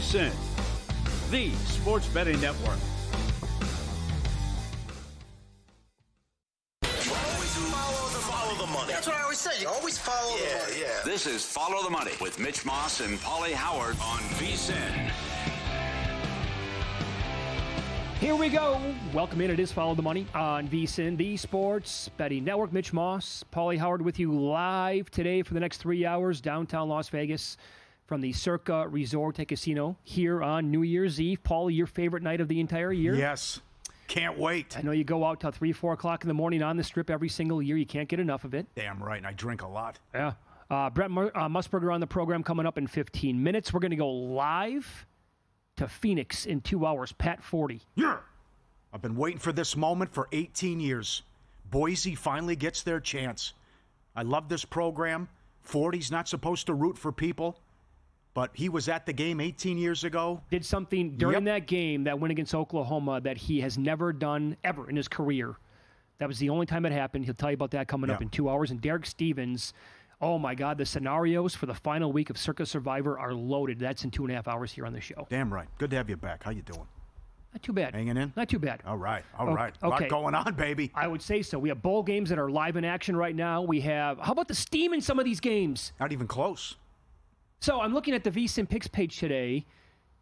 VSiN, the sports betting network. Follow the money. That's what I always say. You always follow the money. Yeah. This is Follow the Money with Mitch Moss and Paulie Howard on VSiN. Here we go. Welcome in. It is Follow the Money on VSiN, the sports betting network. Mitch Moss, Paulie Howard with you live today for the next 3 hours, downtown Las Vegas from the Circa Resort and Casino here on New Year's Eve. Paulie, your favorite night of the entire year? Yes. Can't wait. I know you go out till 3, 4 o'clock in the morning on the Strip every single year. You can't get enough of it. Damn right, and I drink a lot. Yeah. Brent Musburger on the program coming up in 15 minutes. We're going to go live to Phoenix in 2 hours. Pat 40. Yeah. I've been waiting for this moment for 18 years. Boise finally gets their chance. I love this program. 40's not supposed to root for people, but he was at the game 18 years ago. Did something during that game, that win against Oklahoma, that he has never done ever in his career. That was the only time it happened. He'll tell you about that coming up in 2 hours. And Derek Stevens, oh my God, the scenarios for the final week of Circa Survivor are loaded. That's in 2.5 hours here on the show. Damn right. Good to have you back. How you doing? Not too bad. Hanging in? Not too bad. All right. A lot Okay. going on, baby. I would say so. We have bowl games that are live in action right now. We have, how about the steam in some of these games? Not even close. So I'm looking at the VSiN Picks page today,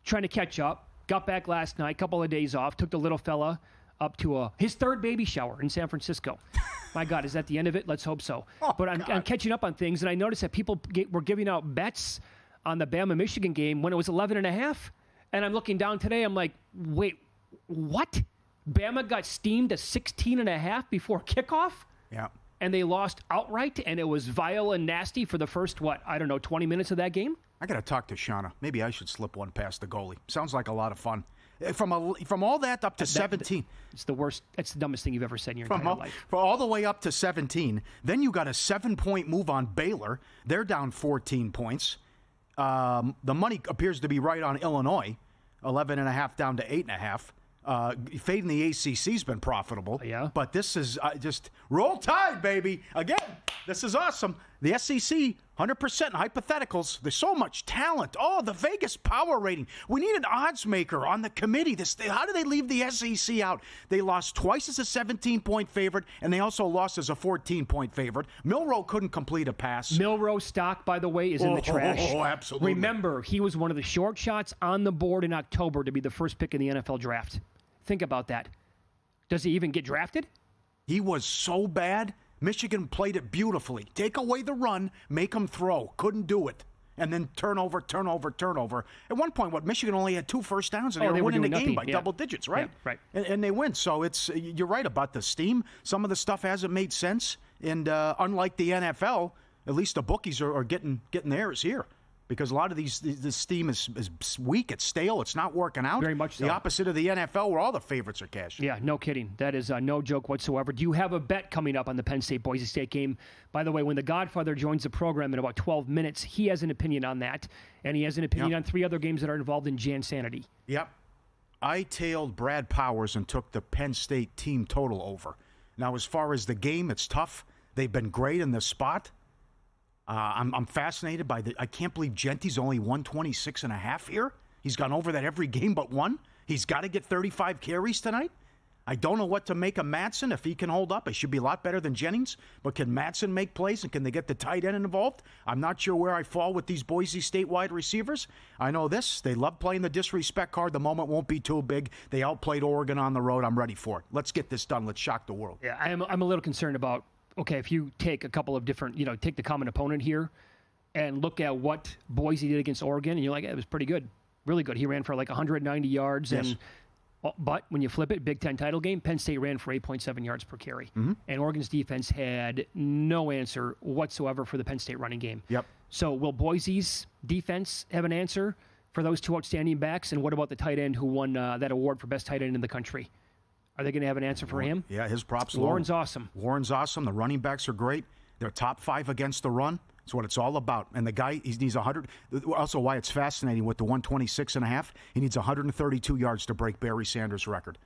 trying to catch up. Got back last night, couple of days off. Took the little fella up to his third baby shower in San Francisco. My God, is that the end of it? Let's hope so. But I'm catching up on things, and I noticed that people were giving out bets on the Bama-Michigan game when it was 11.5. And I'm looking down today, I'm like, wait, what? Bama got steamed to 16.5 before kickoff? Yeah. And they lost outright, and it was vile and nasty for the first, 20 minutes of that game? I got to talk to Shauna. Maybe I should slip one past the goalie. Sounds like a lot of fun. From all that up to 17. It's the worst. It's the dumbest thing you've ever said in your entire life. For all the way up to 17. Then you got a 7-point move on Baylor. They're down 14 points. The money appears to be right on Illinois. 11.5 down to 8.5. Fading the ACC's been profitable. Yeah. But this is just roll tide, baby. Again, this is awesome. The SEC, 100% hypotheticals. There's so much talent. Oh, the Vegas power rating. We need an odds maker on the committee. How do they leave the SEC out? They lost twice as a 17-point favorite, and they also lost as a 14-point favorite. Milroe couldn't complete a pass. Milroe stock, by the way, is in the trash. Oh, absolutely. Remember, he was one of the short shots on the board in October to be the first pick in the NFL draft. Think about that. Does he even get drafted? He was so bad. Michigan played it beautifully. Take away the run, make them throw. Couldn't do it. And then turnover. At one point, Michigan only had 2 first downs, and they were winning the game by double digits, right? Yeah, right. And they win. So you're right about the steam. Some of the stuff hasn't made sense. And unlike the NFL, at least the bookies are getting theirs here. Because a lot of this steam is weak, it's stale, it's not working out. Very much so. The opposite of the NFL, where all the favorites are cashing. Yeah, no kidding. That is no joke whatsoever. Do you have a bet coming up on the Penn State-Boise State game? By the way, when the Godfather joins the program in about 12 minutes, he has an opinion on that, and he has an opinion on 3 other games that are involved in Jansanity. Yep. I tailed Brad Powers and took the Penn State team total over. Now, as far as the game, it's tough. They've been great in the spot. I'm fascinated by I can't believe Gentry's only 126.5 here. He's gone over that every game but one. He's got to get 35 carries tonight. I don't know what to make of Matson. If he can hold up, it should be a lot better than Jennings. But can Matson make plays, and can they get the tight end involved? I'm not sure where I fall with these Boise State wide receivers. I know this. They love playing the disrespect card. The moment won't be too big. They outplayed Oregon on the road. I'm ready for it. Let's get this done. Let's shock the world. Yeah, I'm a little concerned about, okay, if you take a couple of different, take the common opponent here and look at what Boise did against Oregon, and you're like, it was pretty good. Really good. He ran for like 190 yards. Yes. But when you flip it, Big Ten title game, Penn State ran for 8.7 yards per carry. Mm-hmm. And Oregon's defense had no answer whatsoever for the Penn State running game. Yep. So will Boise's defense have an answer for those 2 outstanding backs? And what about the tight end who won that award for best tight end in the country? Are they going to have an answer for him? Yeah, his props. Warren's awesome. Warren's awesome. The running backs are great. They're top 5 against the run. That's what it's all about. And the guy, he needs 100. Also, why it's fascinating with the 126.5, he needs 132 yards to break Barry Sanders' record.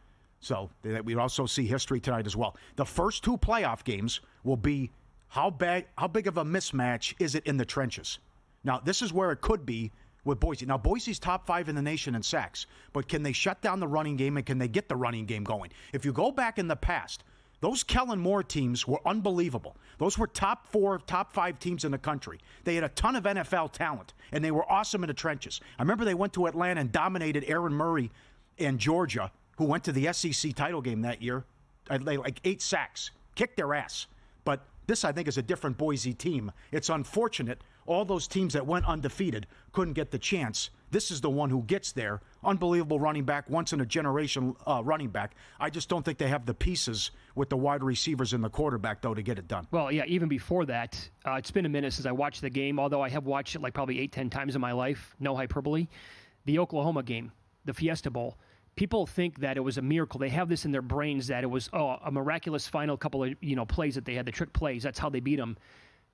So we also see history tonight as well. The first 2 playoff games will be how big of a mismatch is it in the trenches. Now, this is where it could be with Boise. Now, Boise's top 5 in the nation in sacks, but can they shut down the running game and can they get the running game going? If you go back in the past, those Kellen Moore teams were unbelievable. Those were top 4, top 5 teams in the country. They had a ton of NFL talent, and they were awesome in the trenches. I remember they went to Atlanta and dominated Aaron Murray and Georgia, who went to the SEC title game that year, like 8 sacks, kicked their ass. But this, I think, is a different Boise team. It's unfortunate all those teams that went undefeated couldn't get the chance. This is the one who gets there. Unbelievable running back, once-in-a-generation running back. I just don't think they have the pieces with the wide receivers and the quarterback, though, to get it done. Well, yeah, even before that, it's been a minute since I watched the game, although I have watched it like probably 8-10 times in my life. No hyperbole. The Oklahoma game, the Fiesta Bowl. People think that it was a miracle. They have this in their brains that it was a miraculous final couple of plays that they had, the trick plays. That's how they beat them.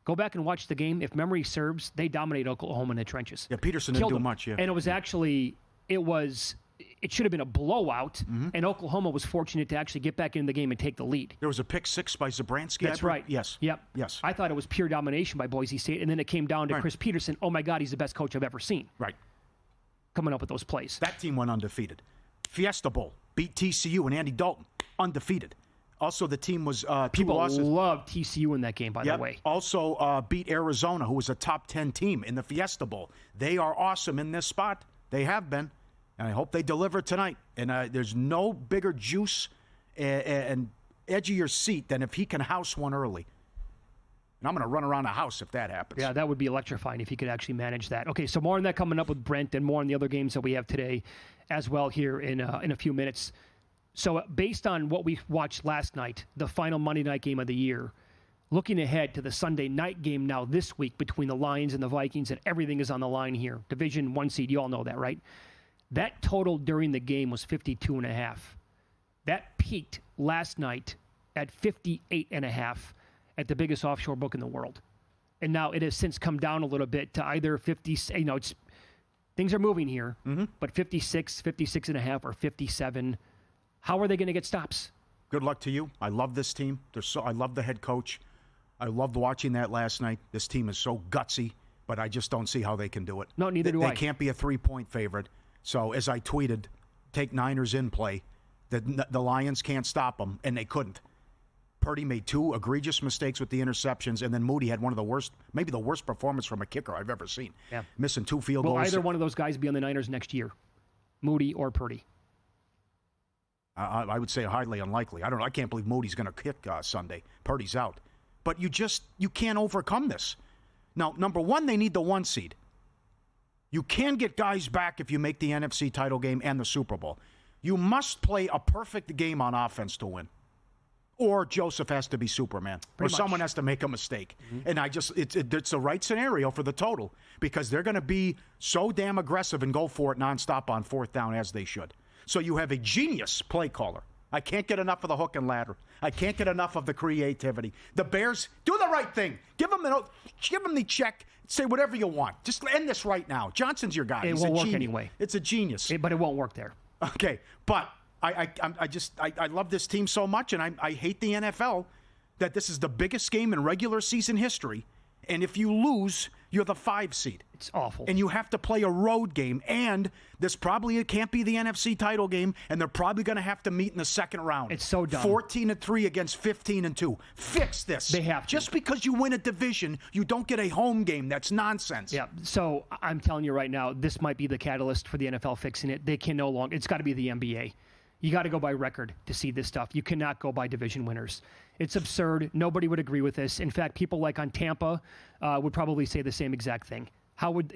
Go back and watch the game. If memory serves, they dominate Oklahoma in the trenches. Yeah, Peterson didn't do much, yeah. And it was actually, it should have been a blowout, and Oklahoma was fortunate to actually get back into the game and take the lead. There was a pick 6 by Zabransky. That's right. Yes. Yep. Yes. I thought it was pure domination by Boise State, and then it came down to Chris Peterson. Oh, my God, he's the best coach I've ever seen. Right. Coming up with those plays. That team went undefeated. Fiesta Bowl, beat TCU and Andy Dalton, undefeated. Also, the team was people losses. loved TCU in that game, by the way. Also beat Arizona, who was a top 10 team in the Fiesta Bowl. They are awesome in this spot. They have been, and I hope they deliver tonight. And there's no bigger juice and edge of your seat than if he can house one early. And I'm going to run around the house if that happens. Yeah, that would be electrifying if he could actually manage that. Okay, so more on that coming up with Brent and more on the other games that we have today as well here in a few minutes. So based on what we watched last night, the final Monday night game of the year, looking ahead to the Sunday night game now this week between the Lions and the Vikings, and everything is on the line here. Division 1 seed, you all know that, right? That total during the game was 52.5. That peaked last night at 58.5 at the biggest offshore book in the world. And now it has since come down a little bit to either 50, things are moving here, but 56, 56.5, or 57. How are they going to get stops? Good luck to you. I love this team. I love the head coach. I loved watching that last night. This team is so gutsy, but I just don't see how they can do it. No, neither do I. They can't be a 3-point favorite. So as I tweeted, take Niners in play. The Lions can't stop them, and they couldn't. Purdy made 2 egregious mistakes with the interceptions, and then Moody had one of the worst, maybe the worst performance from a kicker I've ever seen. Yeah. Missing 2 field goals. Will either one of those guys be on the Niners next year? Moody or Purdy? I would say highly unlikely. I don't know. I can't believe Moody's going to kick Sunday. Purdy's out. But you can't overcome this. Now, number one, they need the 1 seed. You can get guys back if you make the NFC title game and the Super Bowl. You must play a perfect game on offense to win. Or Joseph has to be Superman. Pretty much. Someone has to make a mistake. And it's the right scenario for the total because they're going to be so damn aggressive and go for it nonstop on 4th down as they should. So you have a genius play caller. I can't get enough of the hook and ladder. I can't get enough of the creativity. The Bears, do the right thing. Give them the check. Say whatever you want. Just end this right now. Johnson's your guy. It won't work anyway. It's a genius. But it won't work there. Okay, but I love this team so much, and I hate the NFL that this is the biggest game in regular season history. And if you lose, you're the 5 seed. It's awful. And you have to play a road game. And this probably can't be the NFC title game. And they're probably going to have to meet in the 2nd round. It's so dumb. 14-3 against 15-2. Fix this. They have to. Just because you win a division, you don't get a home game. That's nonsense. Yeah. So I'm telling you right now, this might be the catalyst for the NFL fixing it. They can no longer. It's got to be the NBA. You got to go by record to see this stuff. You cannot go by division winners. It's absurd. Nobody would agree with this. In fact, people like on Tampa would probably say the same exact thing.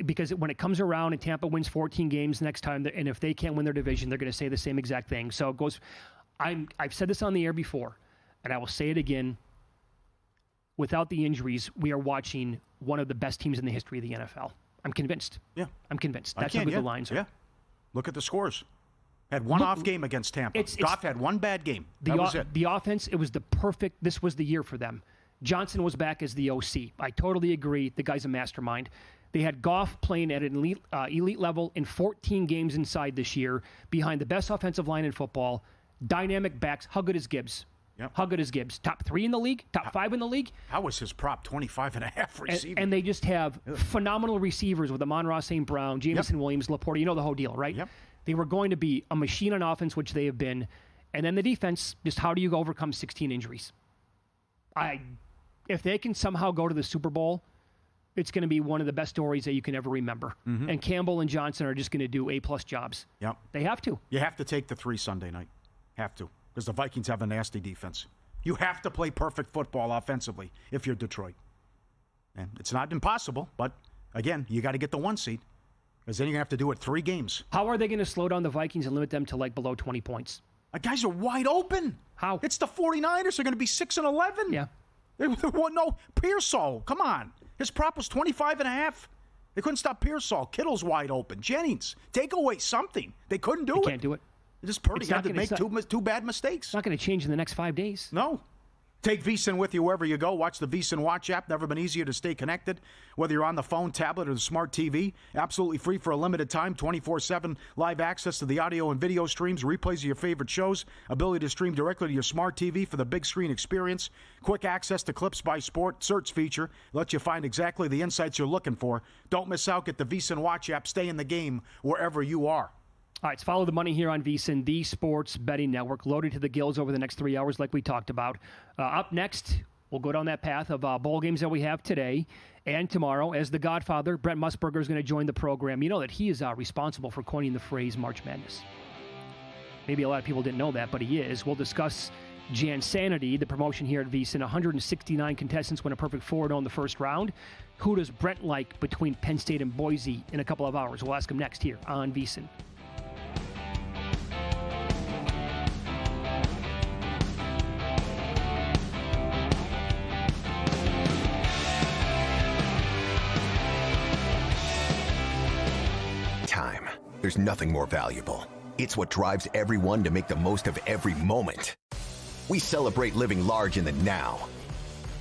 Because when it comes around and Tampa wins 14 games next time, and if they can't win their division, they're going to say the same exact thing. So it goes. I've said this on the air before, and I will say it again. Without the injuries, we are watching one of the best teams in the history of the NFL. I'm convinced. Yeah, I'm convinced. That's how good the lines are. Yeah, look at the scores. Had one off game against Tampa. Goff had one bad game. That was it. The offense, it was the perfect. This was the year for them. Johnson was back as the OC. I totally agree. The guy's a mastermind. They had Goff playing at an elite level in 14 games inside this year, behind the best offensive line in football, dynamic backs. How good is Gibbs? Yep. How good is Gibbs? Top 3 in the league? Top 5 in the league? How was his prop 25.5 receiving? And they just have phenomenal receivers with Amon-Ra St. Brown, Jameson Williams, Laporte. You know the whole deal, right? Yep. They were going to be a machine on offense, which they have been. And then the defense, just how do you overcome 16 injuries? If they can somehow go to the Super Bowl, it's going to be one of the best stories that you can ever remember. Mm-hmm. And Campbell and Johnson are just going to do A-plus jobs. Yep. They have to. You have to take the 3 Sunday night. Have to. Because the Vikings have a nasty defense. You have to play perfect football offensively if you're Detroit. And it's not impossible, but, again, you got to get the 1 seed. Because then you're going to have to do it 3 games. How are they going to slow down the Vikings and limit them to, below 20 points? Guys are wide open. How? It's the 49ers. They're going to be 6-11. Yeah. No, Pearsall, come on. His prop was 25.5. They couldn't stop Pearsall. Kittle's wide open. Jennings, take away something. They couldn't do it. They can't do it. Just Purdy had to make two bad mistakes. It's not going to change in the next 5 days. No. Take VSiN with you wherever you go. Watch the VSiN Watch app. Never been easier to stay connected. Whether you're on the phone, tablet, or the smart TV. Absolutely free for a limited time. 24/7 live access to the audio and video streams. Replays of your favorite shows. Ability to stream directly to your smart TV for the big screen experience. Quick access to clips by sport. Search feature. Lets you find exactly the insights you're looking for. Don't miss out. Get the VSiN Watch app. Stay in the game wherever you are. All right, let's follow the money here on VSiN, the sports betting network, loaded to the gills over the next 3 hours like we talked about. Up next, we'll go down that path of bowl games that we have today and tomorrow. As the Godfather, Brent Musburger is going to join the program. You know that he is responsible for coining the phrase March Madness. Maybe a lot of people didn't know that, but he is. We'll discuss Jansanity, the promotion here at VSiN. 169 contestants went a perfect 4-0 in the first round. Who does Brent like between Penn State and Boise in a couple of hours? We'll ask him next here on VSiN. Time. There's nothing more valuable. It's what drives everyone to make the most of every moment. We celebrate living large in the now.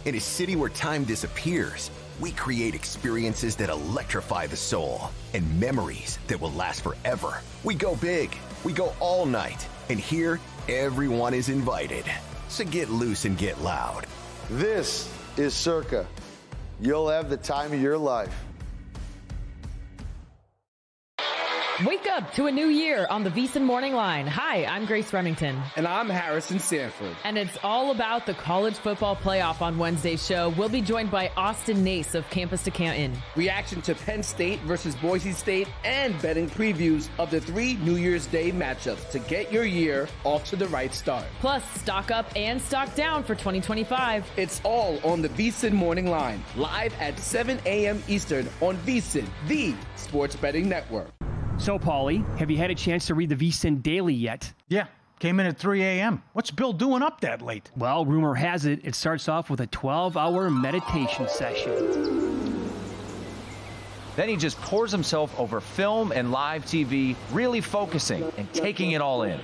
In a city where time disappears, we create experiences that electrify the soul and memories that will last forever. We go big, we go all night, and here, everyone is invited. So get loose and get loud. This is Circa. You'll have the time of your life. Wake up to a new year on the VSiN Morning Line. Hi, I'm Grace Remington. And I'm Harrison Sanford. And it's all about the college football playoff on Wednesday's show. We'll be joined by Austin Nace of Campus to Canton. Reaction to Penn State versus Boise State and betting previews of the 3 New Year's Day matchups to get your year off to the right start. Plus, stock up and stock down for 2025. It's all on the VSiN Morning Line, live at 7 a.m. Eastern on VSiN, the sports betting network. So, Paulie, have you had a chance to read the VSiN Daily yet? Yeah, came in at 3 a.m. What's Bill doing up that late? Well, rumor has it, it starts off with a 12-hour meditation session. Then he just pours himself over film and live TV, really focusing and taking it all in.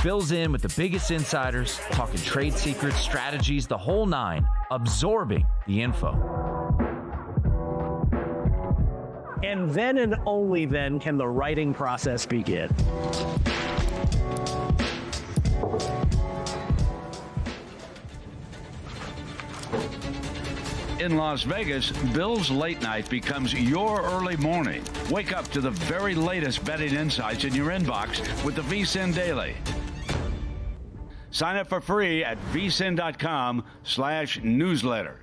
Bill's in with the biggest insiders, talking trade secrets, strategies, the whole nine, absorbing the info. And then and only then can the writing process begin. In Las Vegas, Bill's late night becomes your early morning. Wake up to the very latest betting insights in your inbox with the VSiN Daily. Sign up for free at vsin.com/newsletter.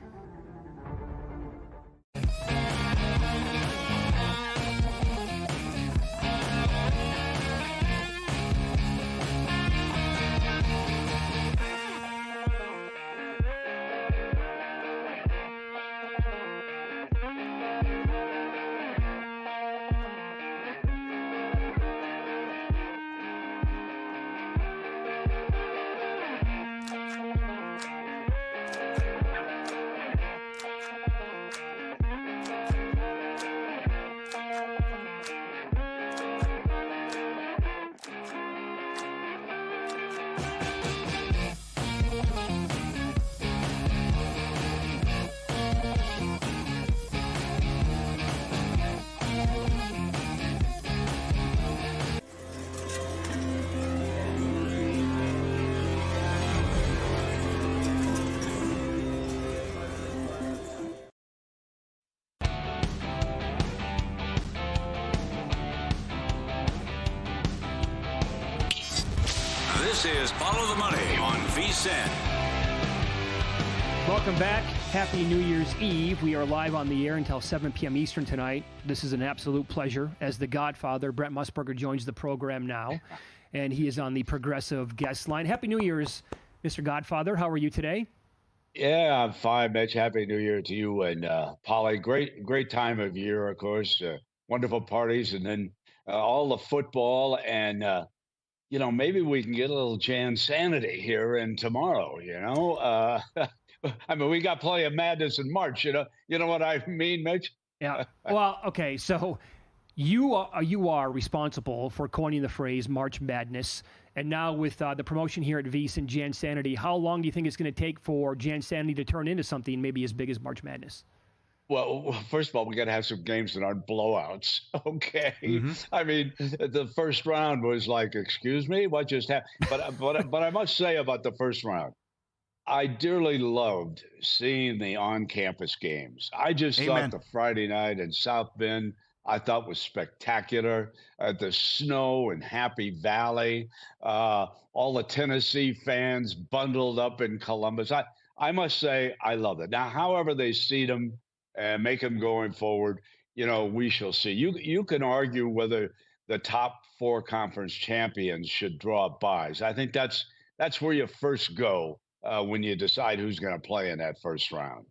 This is Follow the Money on VSiN. Welcome back. Happy New Year's Eve. We are live on the air until 7 p.m. Eastern tonight. This is an absolute pleasure as the Godfather, Brent Musburger, joins the program now, and he is on the Progressive guest line. Happy New Year's, Mr. Godfather. How are you today? Yeah, I'm fine, Mitch. Happy New Year to you and Polly. Great time of year, of course. Wonderful parties, and then all the football, and maybe we can get a little Jan sanity here and tomorrow. I mean, we got plenty of madness in March. You know what I mean, Mitch? Yeah. Well, okay. So you are responsible for coining the phrase March Madness. And now with the promotion here at VSiN, Jan Sanity, how long do you think it's going to take for Jan Sanity to turn into something maybe as big as March Madness? Well, first of all, we got to have some games that aren't blowouts. Okay. Mm-hmm. I mean, the first round was like, excuse me, what just happened? But I must say about the first round, I dearly loved seeing the on-campus games. I just thought the Friday night in South Bend, I thought was spectacular. The snow in Happy Valley, all the Tennessee fans bundled up in Columbus. I must say I love it. Now, however they seed them and make them going forward, we shall see. You can argue whether the top 4 conference champions should draw byes. I think that's where you first go when you decide who's going to play in that first round.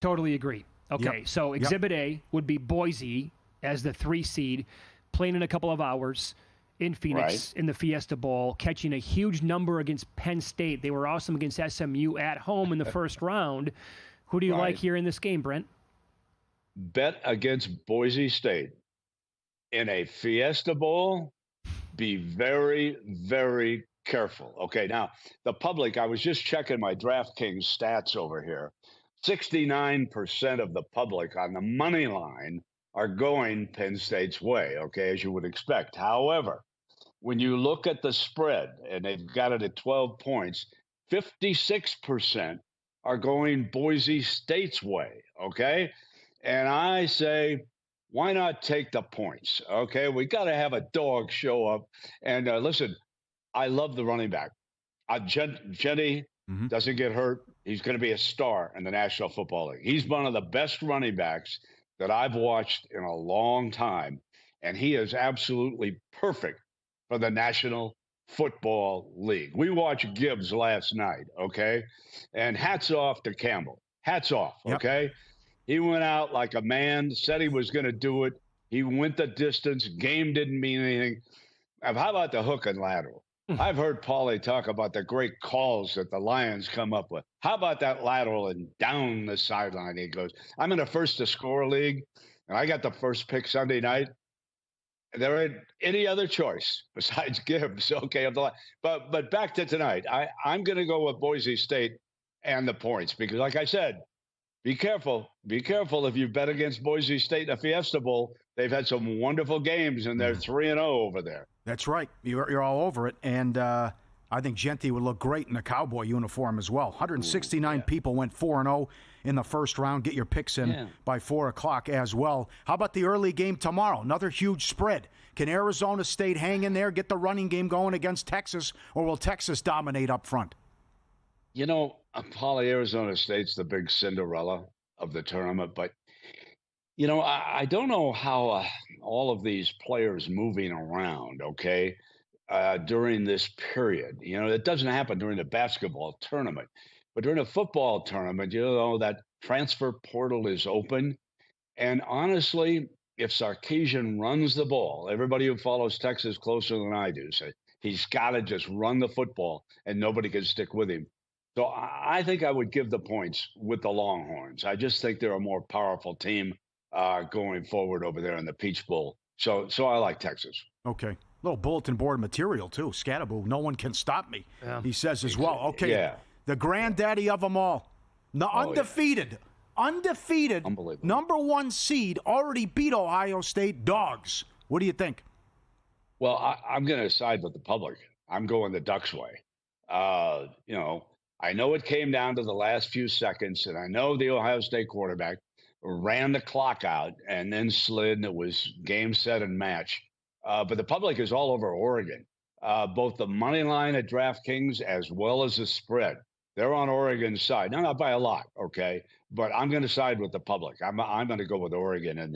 Totally agree. Okay, so Exhibit A would be Boise as the 3 seed, playing in a couple of hours in Phoenix in the Fiesta Bowl, catching a huge number against Penn State. They were awesome against SMU at home in the first round. Who do you like here in this game, Brent? Bet against Boise State in a Fiesta Bowl. Be very, very careful. Okay, now, the public, I was just checking my DraftKings stats over here. 69% of the public on the money line are going Penn State's way, okay, as you would expect. However, when you look at the spread, and they've got it at 12 points, 56% are going Boise State's way, okay? And I say, why not take the points, okay? We got to have a dog show up. And listen, I love the running back. Jenny doesn't get hurt. He's going to be a star in the National Football League. He's one of the best running backs that I've watched in a long time, and he is absolutely perfect for the National Football League. We watched Gibbs last night, okay? And hats off to Campbell. Hats off, okay? He went out like a man, said he was going to do it. He went the distance. Game didn't mean anything. How about the hook and lateral? I've heard Paulie talk about the great calls that the Lions come up with. How about that lateral and down the sideline he goes? I'm in a first-to-score league, and I got the first pick Sunday night. There ain't any other choice besides Gibbs, okay? But back to tonight. I'm going to go with Boise State and the points because, like I said, be careful. Be careful if you bet against Boise State in a Fiesta Bowl. They've had some wonderful games, and they're 3-0 over there. That's right. You're all over it. And I think Genty would look great in a Cowboy uniform as well. 169 people went 4-0 in the first round. Get your picks in by 4 o'clock as well. How about the early game tomorrow? Another huge spread. Can Arizona State hang in there, get the running game going against Texas, or will Texas dominate up front? Paulie, Arizona State's the big Cinderella of the tournament, but I don't know how all of these players moving around, okay, during this period. It doesn't happen during the basketball tournament. But during a football tournament, that transfer portal is open. And honestly, if Sarkisian runs the ball, everybody who follows Texas closer than I do say he's got to just run the football and nobody can stick with him. So I think I would give the points with the Longhorns. I just think they're a more powerful team going forward over there in the Peach Bowl. So I like Texas. Okay. Little bulletin board material, too. Scatterboo, no one can stop me, he says as well. Okay, the granddaddy of them all. Undefeated, number 1 seed, already beat Ohio State Dogs. What do you think? Well, I'm going to side with the public. I'm going the Ducks' way. I know it came down to the last few seconds, and I know the Ohio State quarterback ran the clock out and then slid, and it was game, set, and match. But the public is all over Oregon. both the money line at DraftKings as well as the spread. They're on Oregon's side. Now, not by a lot, okay? But I'm going to side with the public. I'm going to go with Oregon and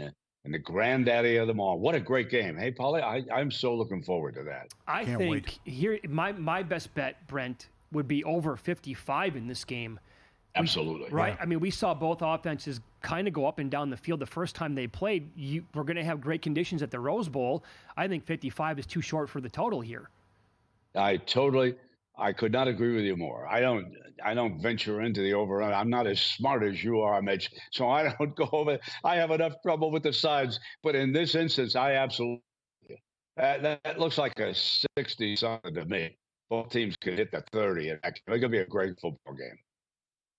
the granddaddy of them all. What a great game. Hey, Paulie, I'm so looking forward to that. I Can't think wait. here my best bet, Brent, would be over 55 in this game. Absolutely. Right? Yeah. I mean, we saw both offenses kind of go up and down the field the first time they played. We're going to have great conditions at the Rose Bowl. I think 55 is too short for the total here. I could not agree with you more. I don't venture into the over. I'm not as smart as you are, Mitch, so I don't go over. I have enough trouble with the sides, but in this instance, I absolutely. That looks like a 60 something to me. Both teams could hit the 30. It's going to be a great football game.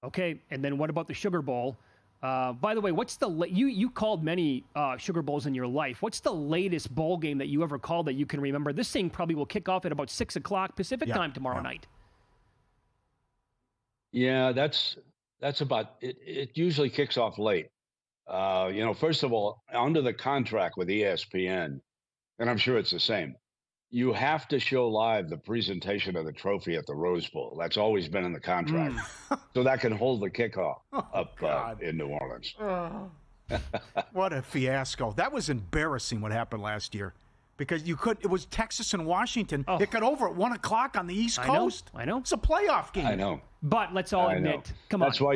Okay, and then what about the Sugar Bowl? By the way, what's the you called many Sugar Bowls in your life? What's the latest bowl game that you ever called that you can remember? This thing probably will kick off at about 6 o'clock Pacific time tomorrow night. Yeah, that's about it. It usually kicks off late. First of all, under the contract with ESPN, and I'm sure it's the same, you have to show live the presentation of the trophy at the Rose Bowl. That's always been in the contract. So that can hold the kickoff up in New Orleans. What a fiasco. That was embarrassing what happened last year. Because it was Texas and Washington. It got over at 1 o'clock on the East Coast. I know. It's a playoff game. I know. But let's all admit, come on. That's why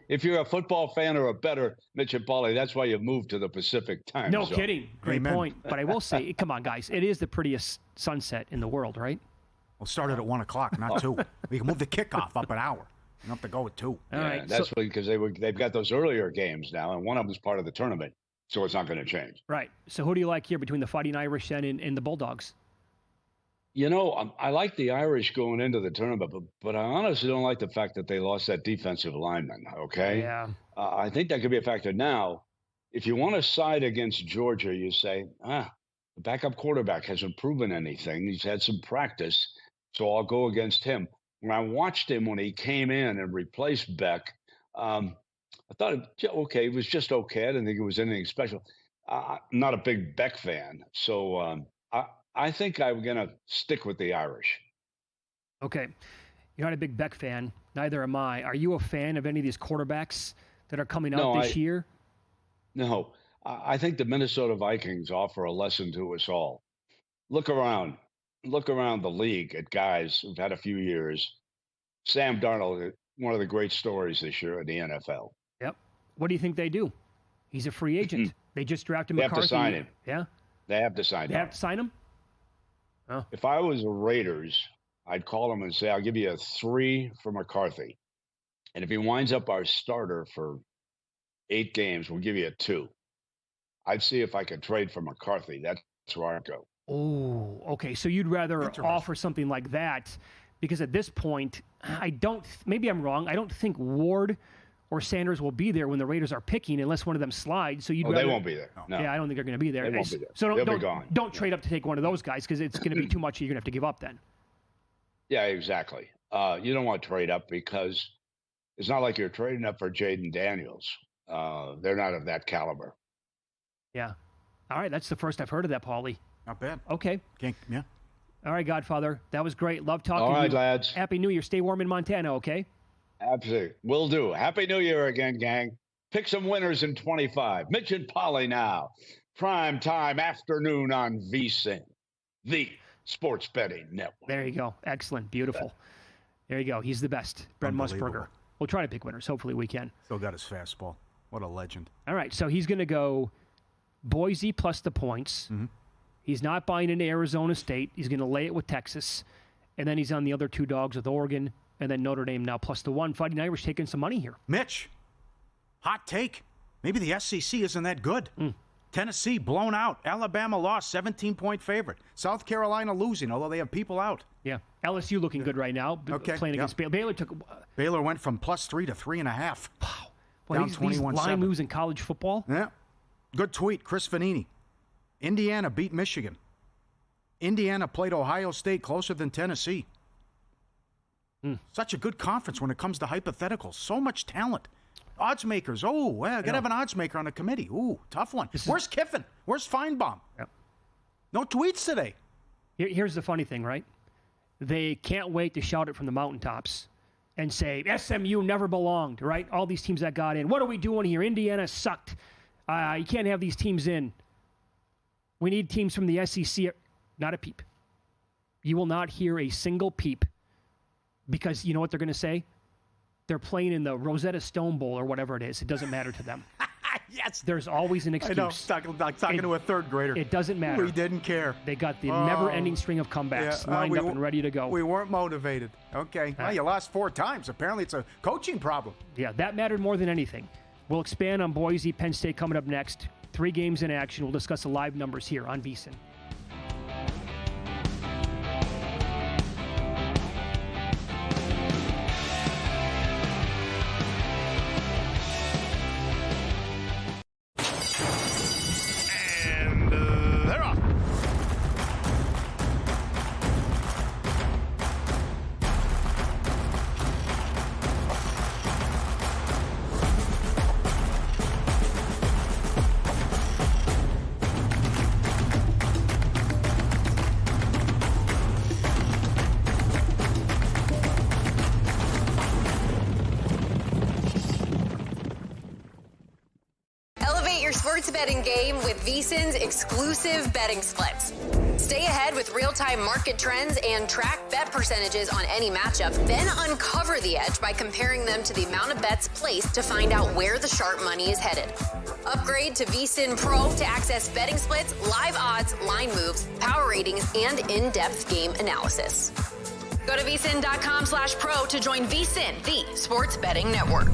if you're a football fan or a bettor, Mitch and Paulie, that's why you moved to the Pacific time No zone. kidding. Great point. But I will say, come on, guys. It is the prettiest sunset in the world, right? We'll start it at 1 o'clock, not 2. We can move the kickoff up an hour. You don't have to go at 2. All yeah, right. That's because they've got those earlier games now, and one of them is part of the tournament. So it's not going to change. Right. So who do you like here between the Fighting Irish and the Bulldogs? I like the Irish going into the tournament, but I honestly don't like the fact that they lost that defensive lineman, okay? Yeah. I think that could be a factor. Now, if you want to side against Georgia, you say, the backup quarterback hasn't proven anything. He's had some practice, so I'll go against him. When I watched him when he came in and replaced Beck, I thought, it was just okay. I didn't think it was anything special. I'm not a big Beck fan, so I think I'm going to stick with the Irish. Okay. You're not a big Beck fan. Neither am I. Are you a fan of any of these quarterbacks that are coming up this year? No. I think the Minnesota Vikings offer a lesson to us all. Look around the league at guys who've had a few years. Sam Darnold, one of the great stories this year in the NFL. Yep. What do you think they do? He's a free agent. They just drafted McCarthy. They have to sign him. Yeah? They have to sign him. They have to sign him? Oh. If I was the Raiders, I'd call him and say, I'll give you a 3 for McCarthy. And if he winds up our starter for 8 games, we'll give you a 2. I'd see if I could trade for McCarthy. That's where I'd go. Oh, okay. So you'd rather offer something like that because at this point, maybe I'm wrong. I don't think Ward or Sanders will be there when the Raiders are picking unless one of them slides. So they won't be there. No. Yeah, I don't think they're going to be there. They won't be there. So They'll be gone. Don't trade up to take one of those guys because it's going to be too much you're going to have to give up then. Yeah, exactly. You don't want to trade up because it's not like you're trading up for Jaden Daniels. They're not of that caliber. Yeah. All right. That's the first I've heard of that, Paulie. Not bad. Okay. Yeah. All right, Godfather. That was great. Love talking to you. All right, lads. Happy New Year. Stay warm in Montana, okay? Absolutely. Will do. Happy New Year again, gang. Pick some winners in 25. Mitch and Polly now. Prime time afternoon on VSiN, the sports betting network. There you go. Excellent. Beautiful. There you go. He's the best. Brent Musburger. We'll try to pick winners. Hopefully we can. Still got his fastball. What a legend. All right. So he's going to go Boise plus the points. Mm-hmm. He's not buying into Arizona State. He's going to lay it with Texas. And then he's on the other 2 dogs with Oregon. And then Notre Dame now plus the 1. Fighting Irish taking some money here. Mitch, hot take. Maybe the SEC isn't that good. Tennessee blown out. Alabama lost, 17-point favorite. South Carolina losing, although they have people out. Yeah. LSU looking good right now. Playing against Baylor. Baylor went from +3 to 3.5. Wow. Well, down 21-7. These line moves in college football. Yeah. Good tweet, Chris Vanini. Indiana beat Michigan. Indiana played Ohio State closer than Tennessee. Such a good conference when it comes to hypotheticals. So much talent. Odds makers. Oh, well, I got to have an odds maker on the committee. Ooh, tough one. Where's Kiffin? Where's Feinbaum? Yep. No tweets today. Here's the funny thing, right? they can't wait to shout it from the mountaintops and say, SMU never belonged, right? All these teams that got in. What are we doing here? Indiana sucked. You can't have these teams in. We need teams from the SEC. Not a peep. You will not hear a single peep because you know what they're going to say? They're playing in the Rosetta Stone Bowl or whatever it is. It doesn't matter to them. Yes. There's always an excuse. I know. Talking to a third grader. It doesn't matter. We didn't care. They got the never-ending string of comebacks lined up and ready to go. We weren't motivated. Okay. Well, you lost 4 times. Apparently, it's a coaching problem. Yeah, that mattered more than anything. We'll expand on Boise, Penn State coming up next. 3 games in action. We'll discuss the live numbers here on VSiN. Sports betting game with VSiN's exclusive betting splits. Stay ahead with real-time market trends and track bet percentages on any matchup. Then uncover the edge by comparing them to the amount of bets placed to find out where the sharp money is headed. Upgrade to VSiN Pro to access betting splits, live odds, line moves, power ratings, and in-depth game analysis. Go to vsin.com/pro to join VSiN, the sports betting network.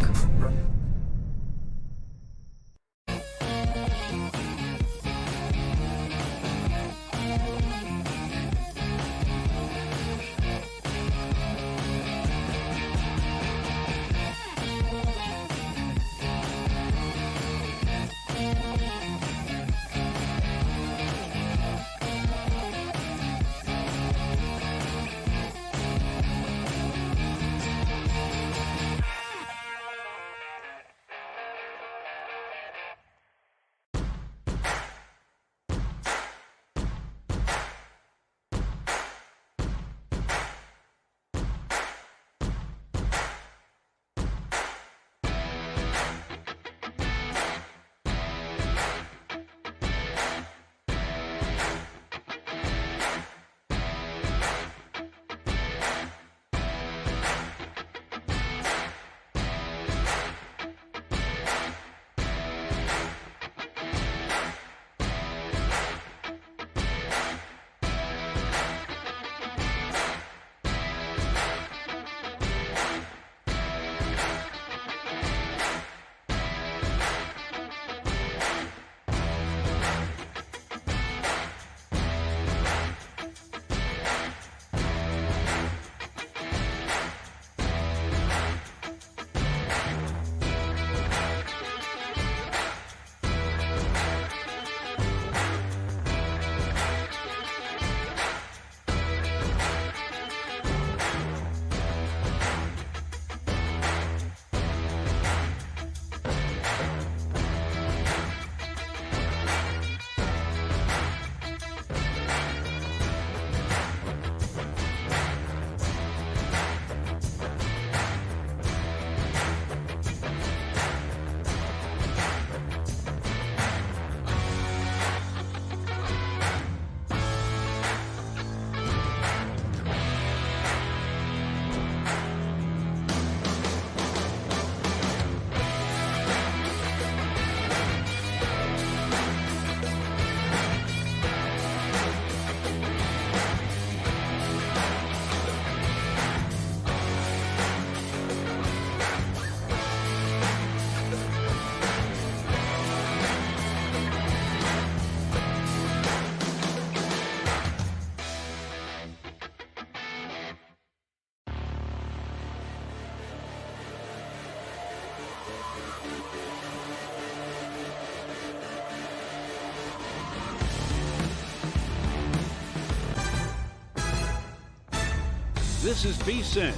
This is VSiN,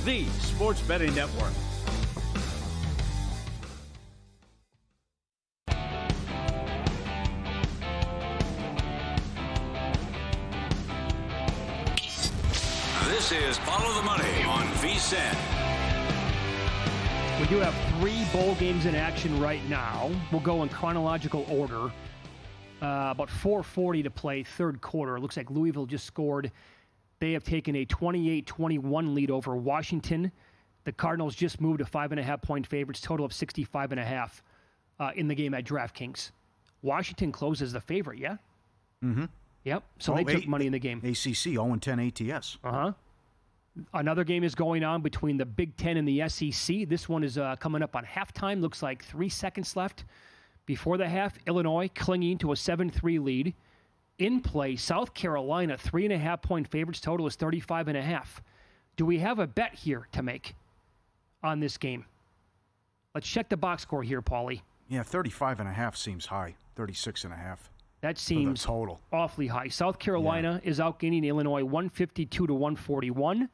the sports betting network. This is Follow the Money on VSiN. We do have 3 bowl games in action right now. We'll go in chronological order. About 4:40 to play, third quarter. It looks like Louisville just scored. They have taken a 28-21 lead over Washington. The Cardinals just moved to 5.5-point favorites, total of 65.5 in the game at DraftKings. Washington closes the favorite, yeah? Mm-hmm. Yep. So they took money in the game. ACC 0-10 ATS. Uh-huh. Another game is going on between the Big Ten and the SEC. This one is coming up on halftime. Looks like 3 seconds left before the half. Illinois clinging to a 7-3 lead. In play, South Carolina, 3.5-point favorites. Total is 35.5. Do we have a bet here to make on this game? Let's check the box score here, Paulie. Yeah, 35.5 seems high. 36.5. That seems total awfully high. South Carolina is outgaining Illinois 152-141.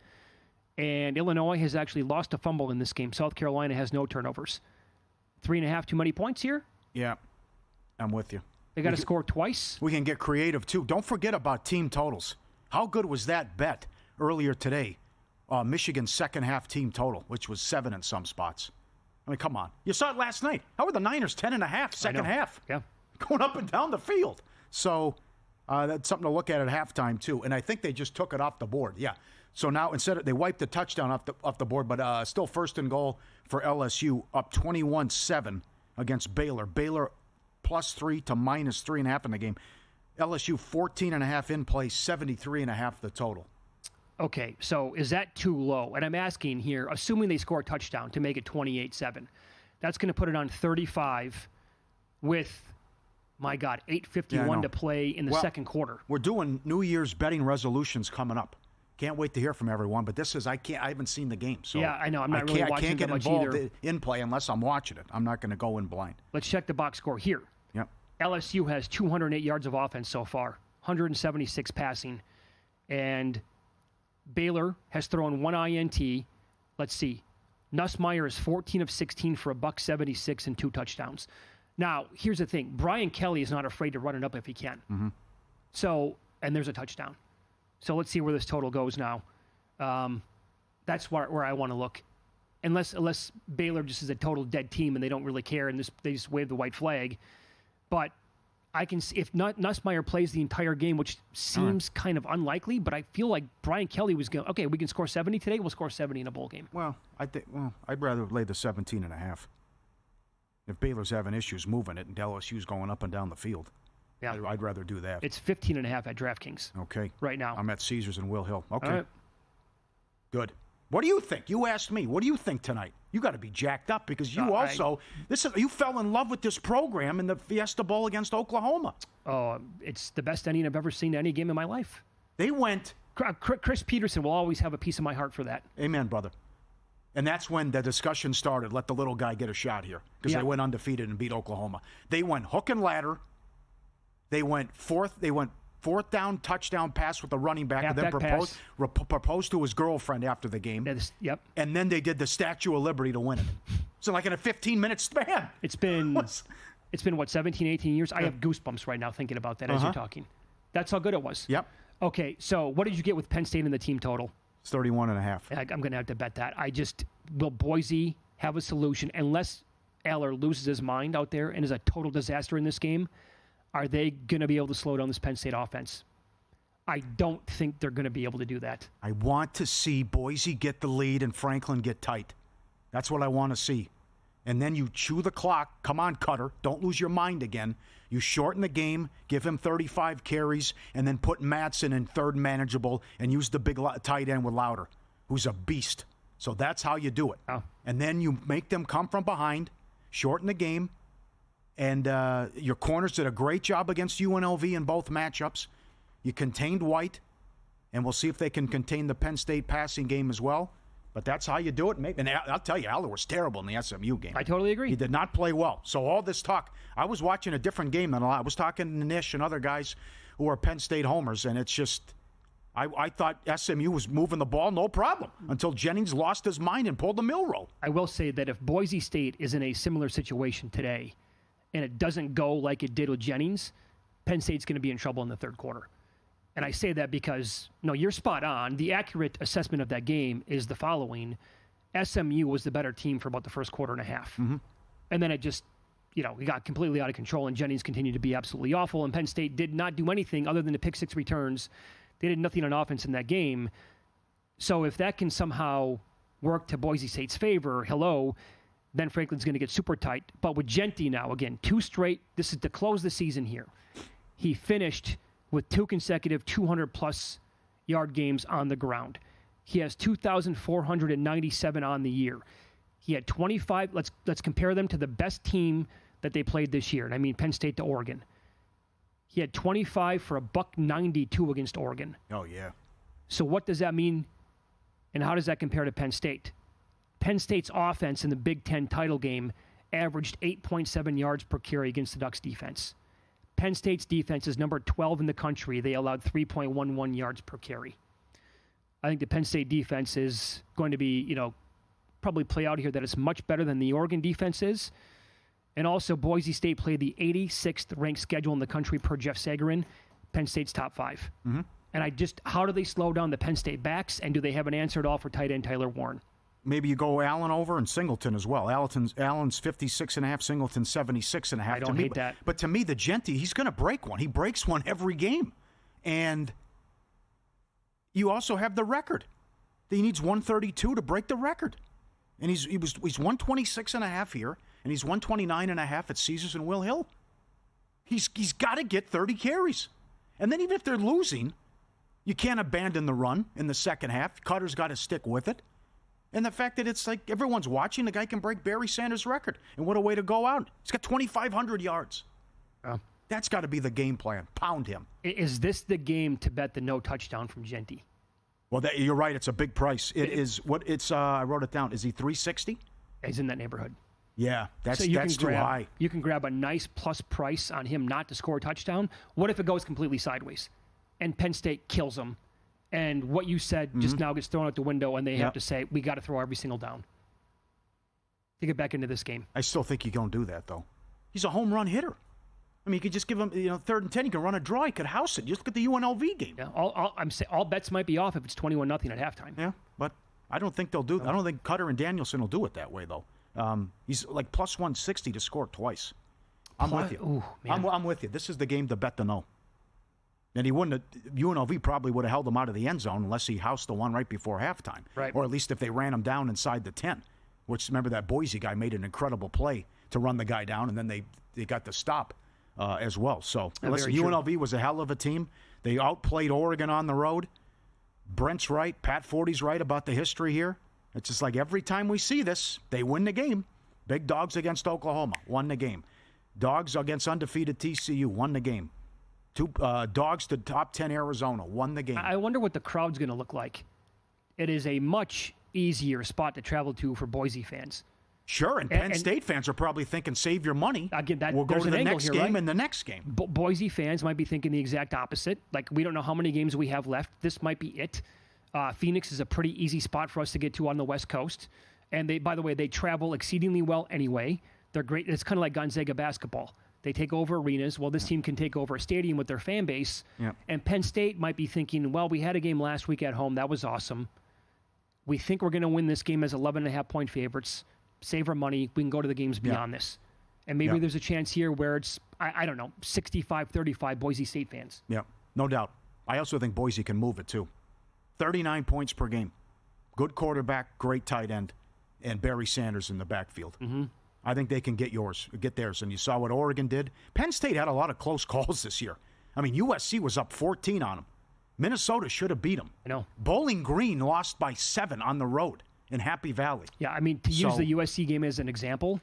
And Illinois has actually lost a fumble in this game. South Carolina has no turnovers. 3.5 too many points here? Yeah, I'm with you. They got to score twice? We can get creative, too. Don't forget about team totals. How good was that bet earlier today? Michigan's second-half team total, which was 7 in some spots. I mean, come on. You saw it last night. How were the Niners 10.5 second half? Yeah. Going up and down the field. So that's something to look at halftime, too. And I think they just took it off the board. Yeah. So now instead they wiped the touchdown off the board, but still first and goal for LSU, up 21-7 against Baylor. Baylor +3 to -3.5 in the game. LSU 14.5 in play, 73.5 the total. Okay, so is that too low? And I'm asking here, assuming they score a touchdown to make it 28-7, that's going to put it on 35 with, my God, 8:51 to play in the second quarter. We're doing New Year's betting resolutions coming up. Can't wait to hear from everyone, but this is I haven't seen the game, so yeah, I know. I'm not really watching I can't get much involved either. in play unless I'm watching it. I'm not going to go in blind. Let's check the box score here. Yep. LSU has 208 yards of offense so far, 176 passing, and Baylor has thrown 1 INT. Let's see. Nussmeier is 14 of 16 for $176 and 2 touchdowns. Now, here's the thing. Brian Kelly is not afraid to run it up if he can. Mm-hmm. So, and there's a touchdown. So let's see where this total goes now. That's where I want to look. Unless Baylor just is a total dead team and they don't really care and they just wave the white flag. But I can see if Nussmeier plays the entire game, which seems kind of unlikely, but I feel like Brian Kelly was going, okay, we can score 70 today, we'll score 70 in a bowl game. Well, I'd rather lay the 17.5. If Baylor's having issues moving it and LSU's going up and down the field. Yeah. I'd rather do that. It's 15.5 at DraftKings. Okay. Right now. I'm at Caesars and Will Hill. Okay. All right. Good. What do you think? You asked me. What do you think tonight? You got to be jacked up because you you fell in love with this program in the Fiesta Bowl against Oklahoma. Oh, it's the best ending I've ever seen to any game in my life. They went. Chris Peterson will always have a piece of my heart for that. Amen, brother. And that's when the discussion started. Let the little guy get a shot here because they went undefeated and beat Oklahoma. They went hook and ladder. They went fourth down touchdown pass with the running back, and then proposed to his girlfriend after the game. Yep. And then they did the Statue of Liberty to win it. So like in a 15-minute span. It's been what, 17, 18 years? I have goosebumps right now thinking about that as you're talking. That's how good it was. Yep. Okay, so what did you get with Penn State in the team total? It's 31.5. I'm going to have to bet that. Will Boise have a solution unless Aller loses his mind out there and is a total disaster in this game? Are they going to be able to slow down this Penn State offense? I don't think they're going to be able to do that. I want to see Boise get the lead and Franklin get tight. That's what I want to see. And then you chew the clock. Come on, Cutter. Don't lose your mind again. You shorten the game, give him 35 carries, and then put Madsen in third manageable and use the big tight end with Louder, who's a beast. So that's how you do it. Oh. And then you make them come from behind, shorten the game, and your corners did a great job against UNLV in both matchups. You contained White, and we'll see if they can contain the Penn State passing game as well. But that's how you do it. And I'll tell you, Aller was terrible in the SMU game. I totally agree. He did not play well. So all this talk, I was watching a different game than a lot. I was talking to Nish and other guys who are Penn State homers, and it's just, I thought SMU was moving the ball no problem until Jennings lost his mind and pulled the Milrow. I will say that if Boise State is in a similar situation today and it doesn't go like it did with Jennings, Penn State's going to be in trouble in the third quarter. And I say that because, no, you're spot on. The accurate assessment of that game is the following. SMU was the better team for about the first quarter and a half. Mm-hmm. And then it just, we got completely out of control, and Jennings continued to be absolutely awful, and Penn State did not do anything other than to pick 6 returns. They did nothing on offense in that game. So if that can somehow work to Boise State's favor, Ben Franklin's going to get super tight. But with Genty now, again, 2 straight, this is to close the season here. He finished with 2 consecutive 200-plus yard games on the ground. He has 2,497 on the year. He had 25. Let's compare them to the best team that they played this year, and I mean Penn State to Oregon. He had 25 for $192 against Oregon. Oh, yeah. So what does that mean, and how does that compare to Penn State? Penn State's offense in the Big Ten title game averaged 8.7 yards per carry against the Ducks' defense. Penn State's defense is number 12 in the country. They allowed 3.11 yards per carry. I think the Penn State defense is going to be, probably play out here that it's much better than the Oregon defense is. And also, Boise State played the 86th ranked schedule in the country per Jeff Sagarin. Penn State's top 5. Mm-hmm. And how do they slow down the Penn State backs, and do they have an answer at all for tight end Tyler Warren? Maybe you go Allen over and Singleton as well. Allen's 56.5, Singleton 76.5. I don't hate that. But to me, the Genty, he's going to break one. He breaks one every game. And you also have the record. He needs 132 to break the record. And he's 126.5 here, and he's 129.5 at Caesars and Will Hill. He's got to get 30 carries. And then even if they're losing, you can't abandon the run in the second half. Cutter's got to stick with it. And the fact that it's like everyone's watching, the guy can break Barry Sanders' record. And what a way to go out. He's got 2,500 yards. That's got to be the game plan. Pound him. Is this the game to bet the no touchdown from Genty? Well, you're right. It's a big price. I wrote it down. Is he 360? He's in that neighborhood. Yeah, that's too high. You can grab a nice plus price on him not to score a touchdown. What if it goes completely sideways and Penn State kills him? And what you said just now gets thrown out the window, and they have to say, we got to throw every single down to get back into this game. I still think you don't do that, though. He's a home run hitter. I mean, you could just give him, 3rd and 10. You can run a draw. You could house it. Just look at the UNLV game. Yeah, all bets might be off if it's 21-0 at halftime. Yeah, but I don't think they'll do. I don't think Cutter and Danielson will do it that way, though. He's like plus 160 to score twice. I'm with you. Ooh, I'm with you. This is the game to bet the no. And UNLV probably would have held him out of the end zone unless he housed the one right before halftime. Right. Or at least if they ran him down inside the 10, which, remember, that Boise guy made an incredible play to run the guy down, and then they got the stop as well. So, listen, UNLV was a hell of a team. They outplayed Oregon on the road. Brent's right. Pat Forty's right about the history here. It's just like every time we see this, they win the game. Big dogs against Oklahoma, won the game. Dogs against undefeated TCU, won the game. Dogs to top 10 Arizona, won the game. I wonder what the crowd's going to look like. It is a much easier spot to travel to for Boise fans. Sure, and Penn State fans are probably thinking, save your money. Again, we'll go to the next game and the next game. Boise fans might be thinking the exact opposite. Like, we don't know how many games we have left. This might be it. Phoenix is a pretty easy spot for us to get to on the West Coast. And by the way, they travel exceedingly well anyway. They're great. It's kind of like Gonzaga basketball. They take over arenas. Well, this team can take over a stadium with their fan base. Yeah. And Penn State might be thinking, well, we had a game last week at home. That was awesome. We think we're going to win this game as 11.5-point favorites. Save our money. We can go to the games beyond this. And maybe there's a chance here where it's, I don't know, 65-35 Boise State fans. Yeah, no doubt. I also think Boise can move it, too. 39 points per game. Good quarterback, great tight end, and Barry Sanders in the backfield. Mm-hmm. I think they can get theirs. And you saw what Oregon did. Penn State had a lot of close calls this year. I mean, USC was up 14 on them. Minnesota should have beat them. I know. Bowling Green lost by 7 on the road in Happy Valley. Yeah, I mean, to use the USC game as an example,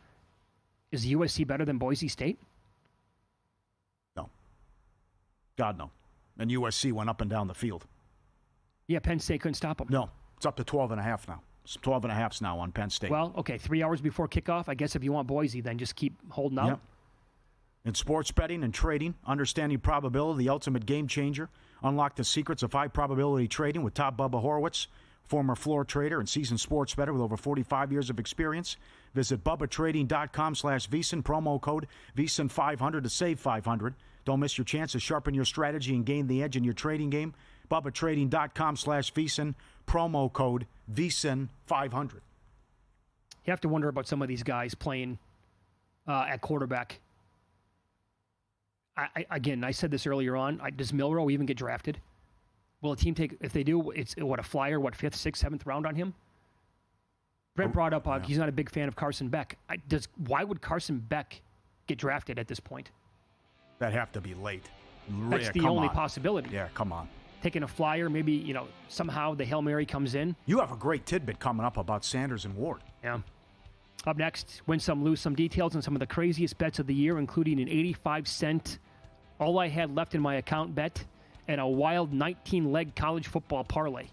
is USC better than Boise State? No. God, no. And USC went up and down the field. Yeah, Penn State couldn't stop them. No, it's up to 12.5 now. It's 12.5 now on Penn State. Well, okay, 3 hours before kickoff. I guess if you want Boise, then just keep holding out. Yep. In sports betting and trading, understanding probability, the ultimate game changer. Unlock the secrets of high probability trading with top Bubba Horowitz, former floor trader and seasoned sports bettor with over 45 years of experience. Visit BubbaTrading.com/VSiN, promo code VSiN500 to save $500. Don't miss your chance to sharpen your strategy and gain the edge in your trading game. BubbaTrading.com/VSiN, promo code VSiN500. You have to wonder about some of these guys playing at quarterback. I said this earlier on. Does Milroe even get drafted? Will a team take, if they do, it's a flyer, 5th, 6th, 7th round on him? Brent brought up he's not a big fan of Carson Beck. Why would Carson Beck get drafted at this point? That'd have to be late. That's the only possibility. Yeah, come on. Taking a flyer, maybe, somehow the Hail Mary comes in. You have a great tidbit coming up about Sanders and Ward. Yeah. Up next, win some, lose some, details on some of the craziest bets of the year, including an 85-cent all I had left in my account bet and a wild 19-leg college football parlay.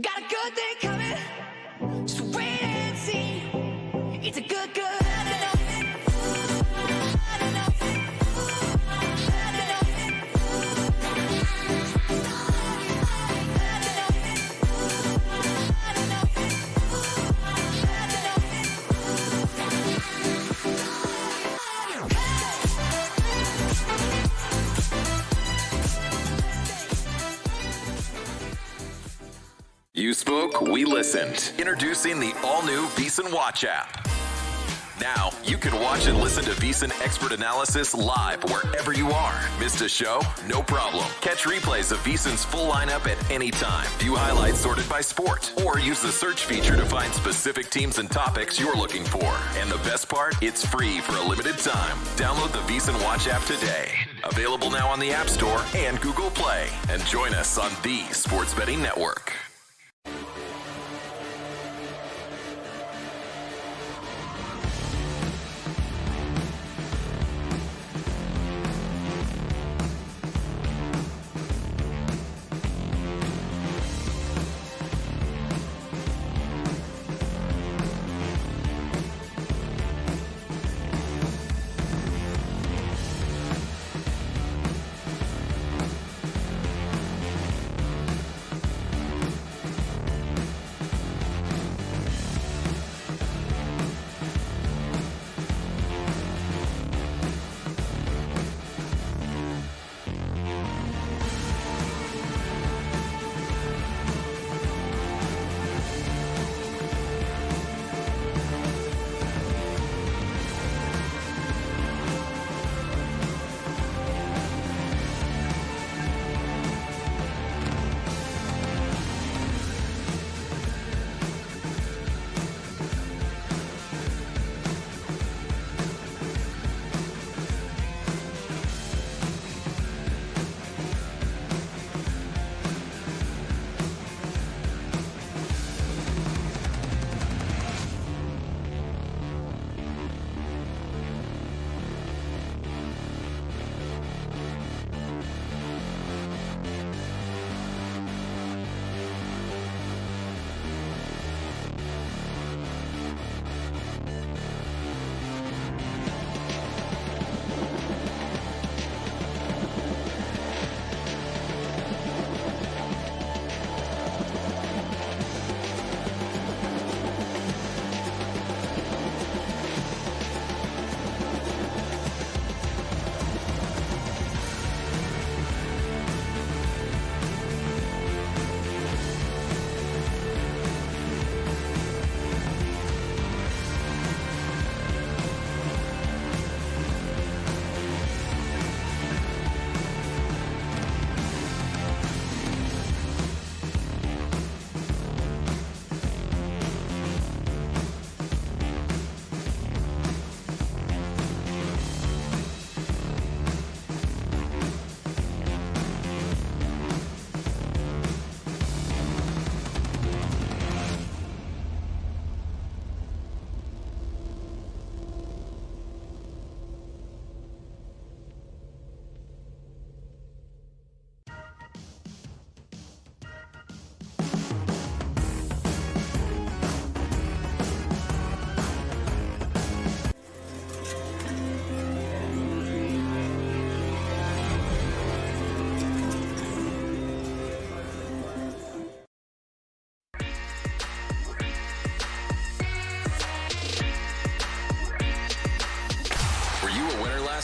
Got a good thing coming, just wait and see. It's a good. You spoke, we listened. Introducing the all-new VSiN Watch app. Now, you can watch and listen to VSiN expert analysis live wherever you are. Missed a show? No problem. Catch replays of VSiN's full lineup at any time. View highlights sorted by sport. Or use the search feature to find specific teams and topics you're looking for. And the best part? It's free for a limited time. Download the VSiN Watch app today. Available now on the App Store and Google Play. And join us on the Sports Betting Network.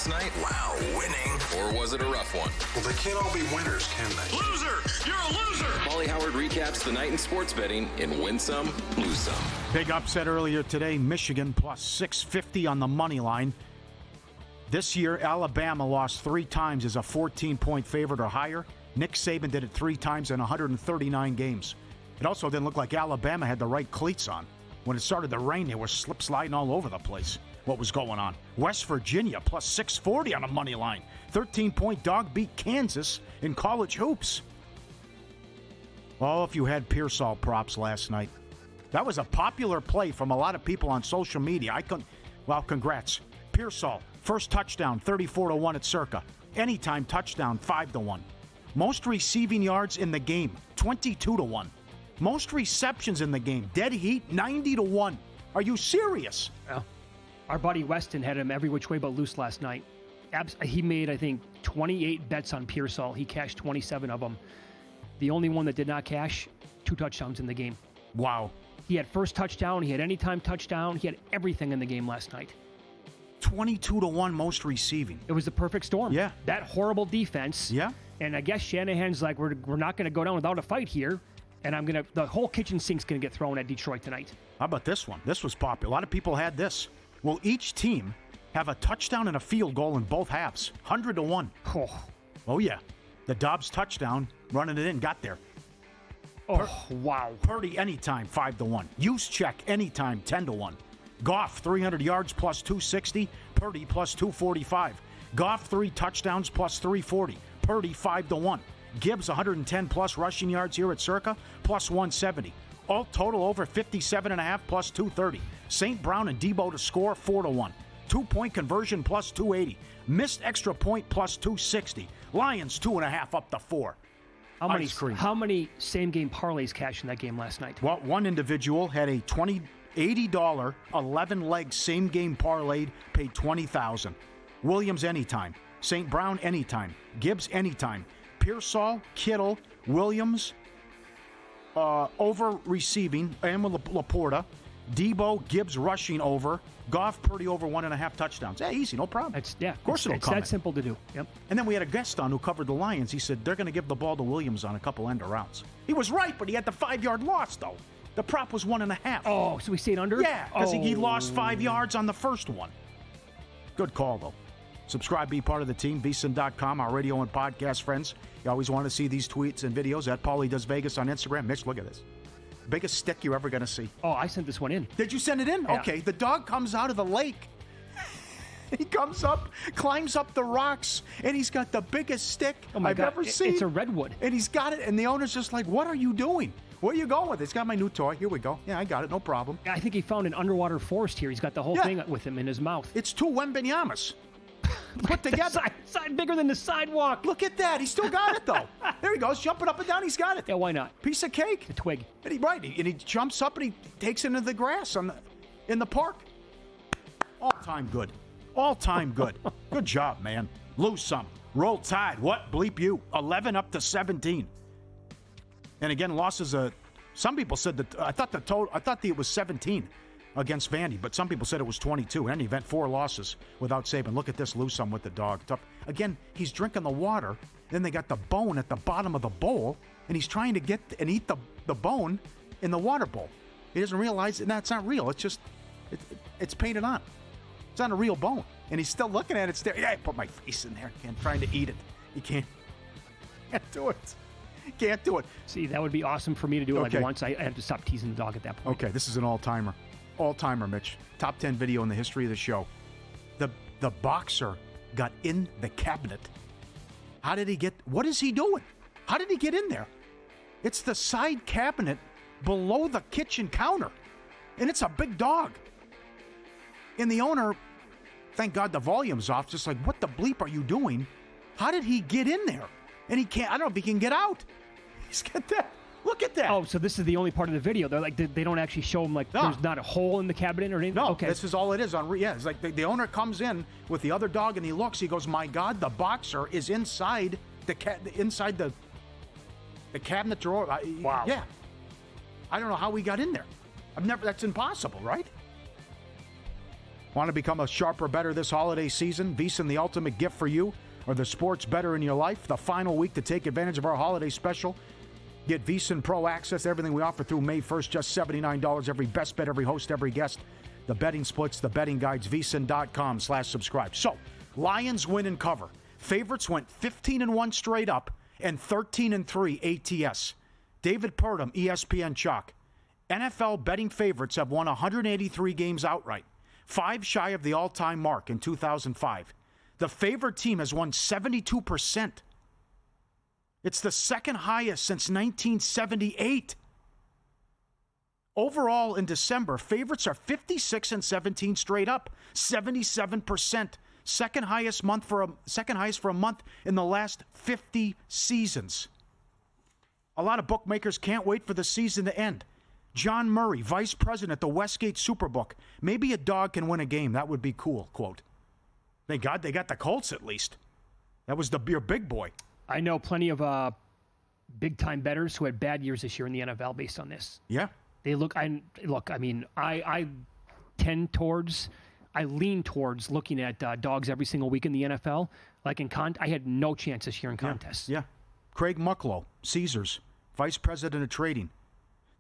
last night? Wow, winning. Or was it a rough one? Well, they can't all be winners, can they? Loser! You're a loser! Paulie Howard recaps the night in sports betting in Win Some, Lose Some. Big upset earlier today. Michigan plus 650 on the money line. This year, Alabama lost 3 times as a 14-point favorite or higher. Nick Saban did it 3 times in 139 games. It also didn't look like Alabama had the right cleats on. When it started to rain, they were slip-sliding all over the place. What was going on? West Virginia plus 640 on the money line. 13-point dog beat Kansas in college hoops. Oh, if you had Pearsall props last night. That was a popular play from a lot of people on social media. Well, congrats. Pearsall, first touchdown, 34-1 at Circa. Anytime touchdown, 5-1. Most receiving yards in the game, 22-1. Most receptions in the game, dead heat, 90-1. Are you serious? Yeah. Our buddy Weston had him every which way but loose last night. He made, I think, 28 bets on Pearsall. He cashed 27 of them. The only one that did not cash, 2 touchdowns in the game. Wow. He had first touchdown. He had anytime touchdown. He had everything in the game last night. 22-1 most receiving. It was the perfect storm. Yeah. That horrible defense. Yeah. And I guess Shanahan's like, we're not going to go down without a fight here. And the whole kitchen sink's going to get thrown at Detroit tonight. How about this one? This was popular. A lot of people had this. Will each team have a touchdown and a field goal in both halves? 100-1. Oh yeah. The Dobbs touchdown, running it in, got there. Wow. Purdy anytime, 5-1. Juszczyk anytime, 10-1. Goff, 300 yards plus 260. Purdy plus 245. Goff, 3 touchdowns plus 340. Purdy, 5-1. Gibbs, 110 plus rushing yards here at Circa, plus 170. All total over 57.5 plus 230. St. Brown and Debo to score, 4-1. 2-point conversion plus 280. Missed extra point plus 260. Lions 2.5 up to 4. How many same-game parlays cashed in that game last night? Well, one individual had a $80 11-leg same-game parlay, paid $20,000. Williams anytime. St. Brown anytime. Gibbs anytime. Pearsall, Kittle, Williams, over receiving, and Laporta. Debo, Gibbs rushing over. Goff, Purdy over 1.5 touchdowns. Yeah, easy, no problem. Of course it'll come. It's that simple to do. Yep. And then we had a guest on who covered the Lions. He said they're going to give the ball to Williams on a couple end arounds. He was right, but he had the 5-yard loss, though. The prop was 1.5. Oh, so we stayed under? Yeah, because he lost 5 yards on the first one. Good call, though. Subscribe, be part of the team, VSiN.com, our radio and podcast friends. You always want to see these tweets and videos at Paulie Does Vegas on Instagram. Mitch, look at this. Biggest stick you're ever going to see. Oh, I sent this one in. Did you send it in? Yeah. Okay, the dog comes out of the lake. He comes up, climbs up the rocks, and he's got the biggest stick I've ever seen. It's a redwood. And he's got it, and the owner's just like, what are you doing? Where are you going with it? It's got my new toy. Here we go. Yeah, I got it. No problem. I think he found an underwater forest here. He's got the whole thing with him in his mouth. It's 2 Wembanyamas. Put together. Side bigger than the sidewalk. Look at that. He's still got it, though. There he goes, jumping up and down. He's got it. Yeah, why not? Piece of cake. A twig. And he jumps up and he takes it into the grass in the park. All-time good. All-time good. Good job, man. Lose some. Roll Tide. What? Bleep you. 11 up to 17. And again, losses. Some people said that I thought it was 17 against Vandy, but some people said it was 22. In any event, 4 losses without Saban. Look at this, lose some with the dog. Tough. Again, he's drinking the water. Then they got the bone at the bottom of the bowl, and he's trying to get and eat the bone in the water bowl. He doesn't realize that it's not real. It's just it's painted on. It's not a real bone, and he's still looking at it. Staring. Yeah, I put my face in there. Again, trying to eat it. You can't do it. Can't do it. See, that would be awesome for me to do it like once. I had to stop teasing the dog at that point. Okay, this is an all-timer. All-timer, Mitch. Top 10 video in the history of the show. The boxer got in the cabinet. How did he get... What is he doing? How did he get in there? It's the side cabinet below the kitchen counter. And it's a big dog. And the owner, thank God the volume's off, just like, what the bleep are you doing? How did he get in there? And he can't... I don't know if he can get out. He's got that... Look at that. Oh, so this is the only part of the video. They're like, they don't actually show him, like, there's not a hole in the cabinet or anything? No, okay. This is all it is. It's like the owner comes in with the other dog and he looks. He goes, my God, the boxer is inside the cabinet drawer. Wow. Yeah. I don't know how we got in there. That's impossible, right? Want to become a sharper bettor this holiday season? VSiN, the ultimate gift for you, or the sports bettor in your life. The final week to take advantage of our holiday special. Get VSiN Pro access to everything we offer through May 1st, just $79. Every best bet, every host, every guest. The betting splits, the betting guides, VSiN.com/subscribe. So, Lions win and cover. Favorites went 15-1 straight up and 13-3 ATS. David Purdom, ESPN Chalk. NFL betting favorites have won 183 games outright, 5 shy of the all-time mark in 2005. The favorite team has won 72%. It's the second highest since 1978. Overall, in December, favorites are 56-17 straight up, 77%. Second highest for a month in the last 50 seasons. A lot of bookmakers can't wait for the season to end. John Murray, vice president at the Westgate Superbook. Maybe a dog can win a game. That would be cool, quote. Thank God they got the Colts at least. That was your big boy. I know plenty of big-time bettors who had bad years this year in the NFL based on this. Yeah. They I lean towards looking at dogs every single week in the NFL. Like I had no chance this year in contests. Yeah. Craig Mucklow, Caesars, vice president of trading.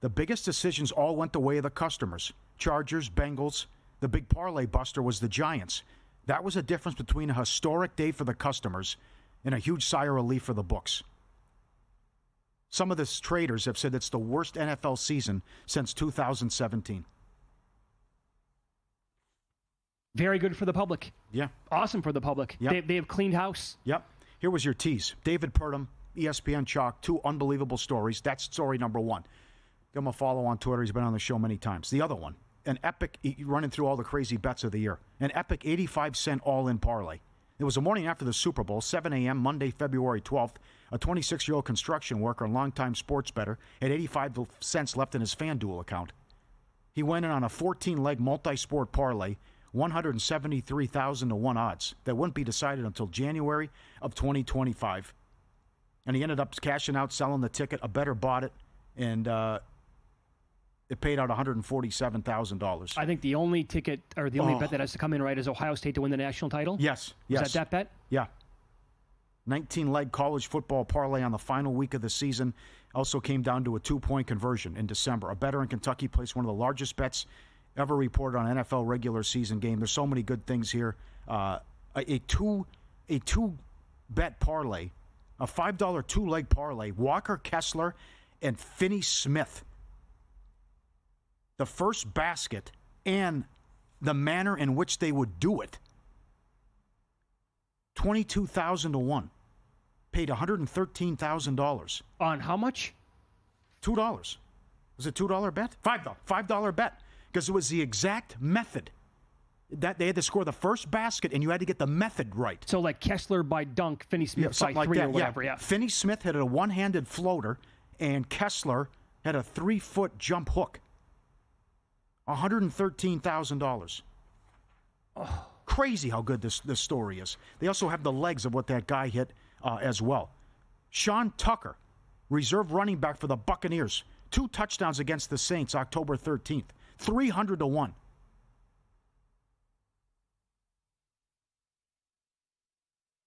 The biggest decisions all went the way of the customers. Chargers, Bengals. The big parlay buster was the Giants. That was a difference between a historic day for the customers and a huge sigh of relief for the books. Some of the traders have said it's the worst NFL season since 2017. Very good for the public. Yeah. Awesome for the public. Yep. They have cleaned house. Yep. Here was your tease. David Purdom, ESPN Chalk, 2 unbelievable stories. That's story number 1. Give him a follow on Twitter. He's been on the show many times. The other one, an epic, running through all the crazy bets of the year, an epic 85-cent all-in parlay. It was the morning after the Super Bowl, 7 a.m., Monday, February 12th. A 26-year-old construction worker and longtime sports bettor had 85 cents left in his FanDuel account. He went in on a 14-leg multi-sport parlay, 173,000 to 1 odds that wouldn't be decided until January of 2025. And he ended up cashing out, selling the ticket. A bettor bought it, and it paid out $147,000. I think the only ticket, or the only bet that has to come in right is Ohio State to win the national title? Yes. Is that bet? Yeah. 19-leg college football parlay on the final week of the season. Also came down to a 2-point conversion in December. A bettor in Kentucky placed one of the largest bets ever reported on an NFL regular season game. There's so many good things here. A two-bet parlay, a $5 2-leg parlay, Walker Kessler and Finney Smith. The first basket and the manner in which they would do it. 22,000 to 1. Paid $113,000. On how much? $2. Was it $2 bet? $5 bet. Because it was the exact method. That they had to score the first basket, and you had to get the method right. So like Kessler by dunk, Finney Smith by 3 or whatever. Yeah. Finney Smith had a one-handed floater, and Kessler had a 3-foot jump hook. $113,000. Oh, crazy how good this story is. They also have the legs of what that guy hit as well. Sean Tucker, reserve running back for the Buccaneers. 2 touchdowns against the Saints October 13th. 300 to 1.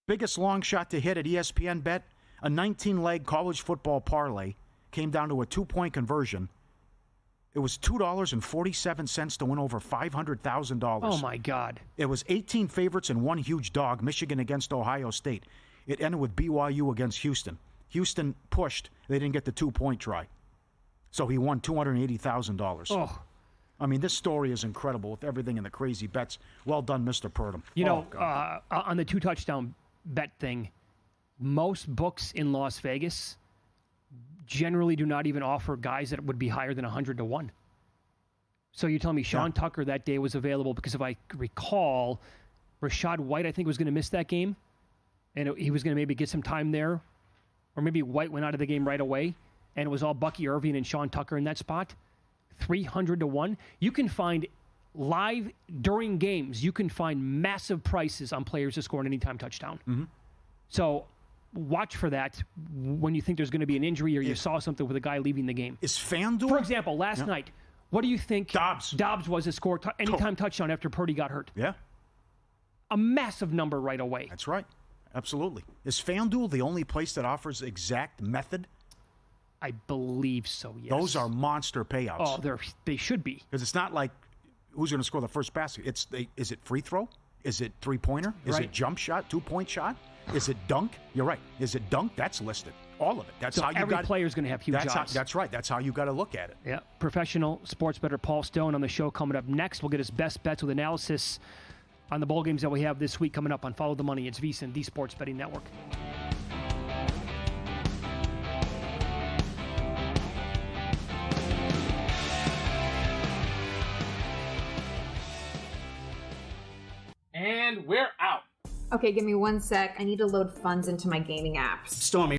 Biggest long shot to hit at ESPN Bet, a 19-leg college football parlay, came down to a 2-point conversion. It was $2.47 to win over $500,000. Oh, my God. It was 18 favorites and 1 huge dog, Michigan against Ohio State. It ended with BYU against Houston. Houston pushed. They didn't get the 2-point try. So he won $280,000. Oh. I mean, this story is incredible with everything and the crazy bets. Well done, Mr. Purdom. You know, on the 2-touchdown bet thing, most books in Las Vegas generally do not even offer guys that would be higher than 100 to 1. So you tell me Sean Tucker that day was available because if I recall, Rashad White, I think, was going to miss that game. And he was going to maybe get some time there. Or maybe White went out of the game right away. And it was all Bucky Irving and Sean Tucker in that spot. 300 to 1. You can find live during games, you can find massive prices on players to score an anytime touchdown. Mm-hmm. So watch for that when you think there's going to be an injury or you saw something with a guy leaving the game. Is FanDuel? For example, last night, What do you think Dobbs was a score anytime touchdown after Purdy got hurt? Yeah. A massive number right away. That's right. Absolutely. Is FanDuel the only place that offers exact method? I believe so, yes. Those are monster payouts. Oh, they should be. Because it's not like who's going to score the first basket. Is it free throw? Is it three-pointer? Is it jump shot, two-point shot? Is it dunk? You're right. Is it dunk? That's listed. All of it. That's how you got. Every player's going to have huge odds. That's right. That's how you got to look at it. Yeah. Professional sports bettor Paul Stone on the show coming up next. We'll get his best bets with analysis on the bowl games that we have this week coming up on Follow the Money. It's VSiN, the Sports Betting Network. And we're out. Okay, give me 1 sec. I need to load funds into my gaming apps. Stormy.